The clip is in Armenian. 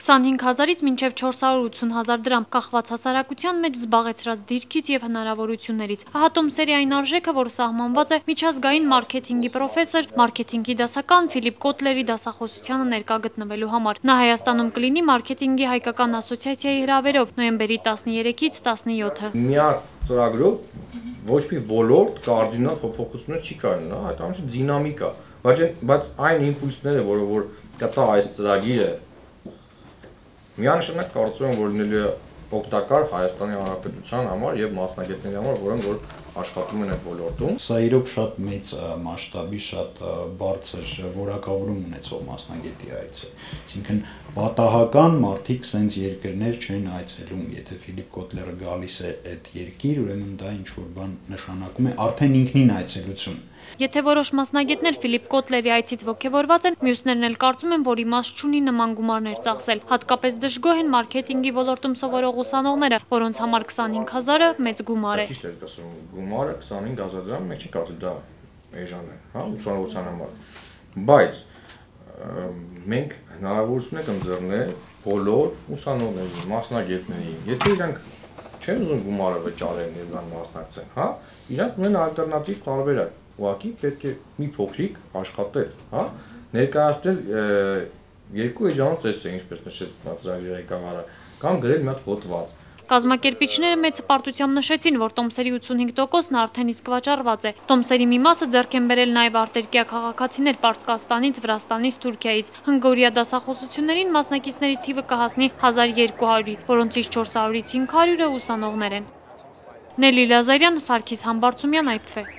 25,000-ից մինչև 480,000 դրամ կախված հասարակության մեջ զբաղեցրած դիրքից եւ հնարավորություններից։ Ահա տոմսերի այն արժեքը, որ սահմանված է միջազգային մարքեթինգի պրոֆեսոր, մարքեթինգի դասական Ֆիլիպ Կոտլերի դասախոսությանը ներկա գտնվելու համար։ Նա Հայաստանում կլինի մարքեթինգի հայկական ասոցիացիայի հրավերով նոյեմբերի 13-ից 17-ը։ Միակ ծրագրով ոչ մի ոլորտ կարդինալ փոփոխություններ չի կարող ունենալ, այդ ամենը դինամիկա, բայց այն իմպուլսները, որ կտա այս ծրագիրը միանշանակ կարծում եմ, որ լինելու է օգտակար Հայաստանի Հանրապետության համար եւ մասնագետների համար, որոնք որ աշխատում են այդ ոլորտում։ Սա իրոք շատ մեծ մասշտաբի, շատ բարձր որակավորում ունեցող մասնագետի այց է։ Այսինքն պատահական մարդիկ սենց երկրներ չեն այցելում, եթե Ֆիլիպ Կոտլերը գալիս է այդ երկիր, ուրեմն դա ինչ որ բան նշանակում է արդեն ինքնին այցելություն։ Եթե որոշ մասնագետներ Ֆիլիպ Կոտլերի այցից ոգևորված են, մյուսներն էլ կարծում են, որ իմաստ չունի նման գումարներ ծախսել։ Հատկապես դժգոհ են մարքեթինգի ոլորտում սովորող ուսանողները, որոնց համար 25,000-ը մեծ գումար է։ Ճիշտ է ասում, գումարը 25,000 դրամ, մենք չի կարծում դա էժան է, հա, ուսանողության համար։ Բայց մենք հնարավորություն ենք ընձեռնել բոլոր ուսանողներին, մասնագետներին, եթե իրանք չեն ուզում գումարը վճարեն եւ դրան մասնակցեն, հա, իրանք ունեն ալտերնատիվ տարբերակ։ Ուղղակի պետք է մի փոքրիկ աշխատել, հա, ներկայացնել երկու էջանոց տեսը, ինչպես նշեց ծրագրի ղեկավարը, կամ գրել մի հատ հոդված։ Կազմակերպիչները մեծ հպարտությամբ նշեցին, որ տոմսերի 85%-ն արդեն իսկ վաճառված է։ Տոմսերի մի մասը ձեռք են բերել նաև արտերկրյա քաղաքացիներ Պարսկաստանից, Վրաստանից, Թուրքիայից։ Հնգօրյա դասախոսություններին մասնակիցների թիվը կհասնի 1200-ի, որոնցից 400-ից 500-ը ուսանողներ են։ Նելի Լազարյան, Սարգիս Համբարձումյան, IPF